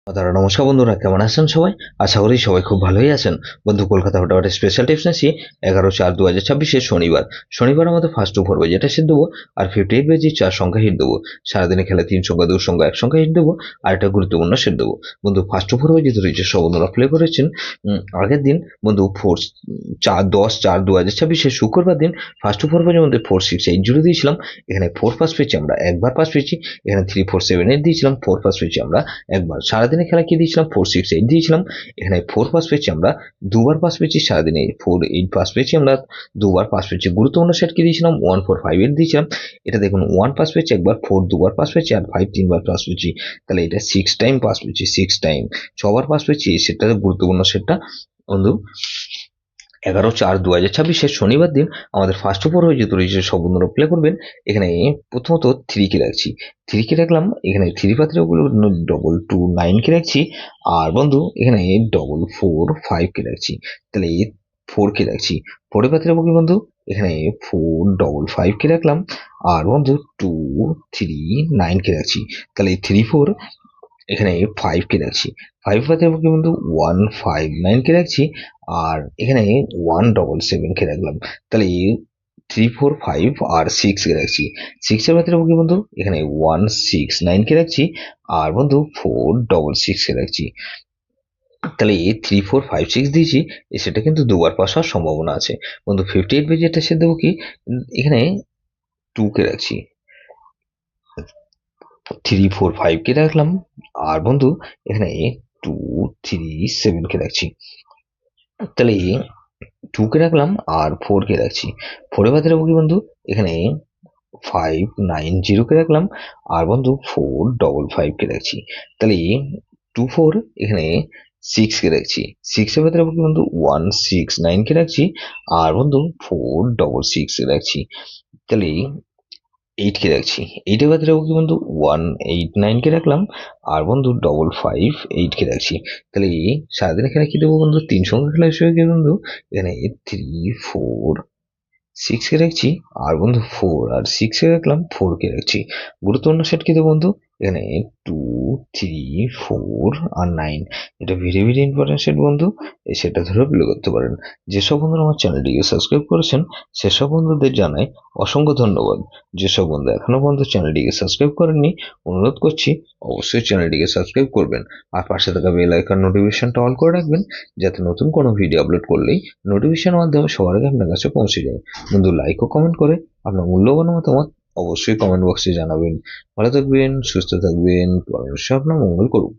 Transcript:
দাদা নমস্কার বন্ধুরা, কেমন আছেন সবাই? আশা করি সবাই খুব ভালোই আছেন। বন্ধু, কলকাতা ফটাফটের স্পেশাল টিপস নিচ্ছি 11/4/2026 শনিবার আমাদের ফার্স্ট ওভার বাই যেটা হিট দেবো, আর 58 বাজি 4 সংখ্যা হিট দেবো। সারাদিনে খেলা 3 সংখ্যা 2 সংখ্যা 1 সংখ্যা হিট দেবো, আর একটা গুরুত্বপূর্ণ সেট দেবো। বন্ধু, ফার্স্ট ওভার বাই যেটা রয়েছে সব বন্ধুরা প্লে করেছেন আগের দিন। বন্ধু 4/10/4/2026 শুক্রবার দিন ফার্স্ট ওভার বাজের মধ্যে 4-6-8-0 দিয়েছিলাম। এখানে 4 পাস পেয়েছি আমরা একবার, পাস পেয়েছি। এখানে 3-4-7-8 দিয়েছিলাম, 4 পাস পেয়েছি আমরা একবার। সারাদিনে খেলা কি দিয়েছিলাম? 4-6-8 দিয়েছিলাম। এখানে 4 পাস পেয়েছি আমরা দুবার, পাস পেয়েছি। সারাদিনে 4-8 পাস পেয়েছি আমরা দুবার, পাস পেয়েছি। গুরুত্বপূর্ণ সেট কি দিয়েছিলাম? 1-4-5-8 দিয়েছিলাম। এটা দেখুন 1 পাস পেয়েছি একবার, 4 দুবার পাস পেয়েছি, আর 5 তিনবার পাস পেয়েছি। তাহলে এটা 6 টাইম পাস পেয়েছি, 6 টাইম 6বার পাস পেয়েছি। এই সেটটা গুরুত্বপূর্ণ সেটটা বন্ধু। 11/4/2026 শনিবার দিন আমাদের ফার্স্ট ওভার হয়ে যেহেতু রয়েছে সব বন্ধুরা প্লে করবেন। এখানে প্রথমত 3 কে রাখছি, 3 কে রাখলাম। এখানে 3 পাত্রে 2-2-9 কে রাখছি। আর বন্ধু এখানে 4-4-5 কে রাখছি। তাহলে 4 কে রাখছি। 4 পাত্রে কি বন্ধু? এখানে 4-5-5 কে রাখলাম। আর বন্ধু 2-3-9 কে রাখছি। তাহলে 3-4 এখানে 5 কে রাখছি। 5 পাতে কি বন্ধু? 1-5-9 কে রাখছি। আর এখানে 1-7-7 কে রাখলাম। তাহলে 3-4-5 আর 6 কে রাখছি। 6 এর পাতে কি বন্ধু? এখানে 1-6-9 কে রাখছি। আর বন্ধু 4-6-6 কে রাখছি। তাহলে 3-4-5-6 দিয়েছি। সেটা কিন্তু দুবার পাস হওয়ার সম্ভাবনা আছে। বন্ধু 58 বেজে এটা সে দেবো কি? এখানে 2 কে রাখছি, 3-4-5 কে রাখলাম। আর বন্ধু এখানে 2-3-7 কে রাখছি। তাহলে 2 কে রাখলাম আর 4 কে রাখছি। 4 এ বাদে রাখবো কি বন্ধু? এখানে 5-9-0 কে রাখলাম। আর বন্ধু 4-5-5 কে রাখছি। তাহলে 2-4 এখানে 6 কে রাখছি। 6 এর বাদে রাখবো কি বন্ধু? 1-6-9 কে রাখছি। আর বন্ধু 4-6 কে রাখছি। তাহলে 8 কে রাখছি। 8 এর বাদে রাখবো কি বন্ধু? 1-8-9 কে রাখলাম। আর বন্ধু 5-5-8 কে রাখছি। তাহলে সারাদিনে খেলা কি দেবো বন্ধু? 3 সংখ্যা খেলা হিসেবে কি বন্ধু? এখানে 3-4-6 কে রাখছি। আর বন্ধু 4 আর 6 কে রাখলাম, 4 কে রাখছি। গুরুত্বপূর্ণ সেট কি দেবো বন্ধু? এখানে 2-3-4 আর 9। এটা ভেরি ভেরি ইম্পর্টেন্ট সেট বন্ধু। এই সেটটা ধরে প্লে করতে পারেন। যেসব বন্ধুরা আমার চ্যানেলটিকে সাবস্ক্রাইব করেছেন সেসব বন্ধুদের জানাই অসংখ্য ধন্যবাদ। যেসব বন্ধু এখনো পর্যন্ত চ্যানেলটিকে সাবস্ক্রাইব করেননি, অনুরোধ করছি অবশ্যই চ্যানেলটিকে সাবস্ক্রাইব করবেন। আর পাশে থাকা বেল আইকন নোটিফিকেশনটা অল করে রাখবেন, যাতে নতুন কোনো ভিডিও আপলোড করলেই নোটিফিকেশনের মাধ্যমে সবার আগে আপনার কাছে পৌঁছে যায়। বন্ধু লাইক ও কমেন্ট করে আপনার মূল্যবান মতামত অবশ্যই কমেন্ট বক্সে জানাবেন। ভালো থাকবেন, সুস্থ থাকবেন, পরমেশ্বর আপনার মঙ্গল করুন।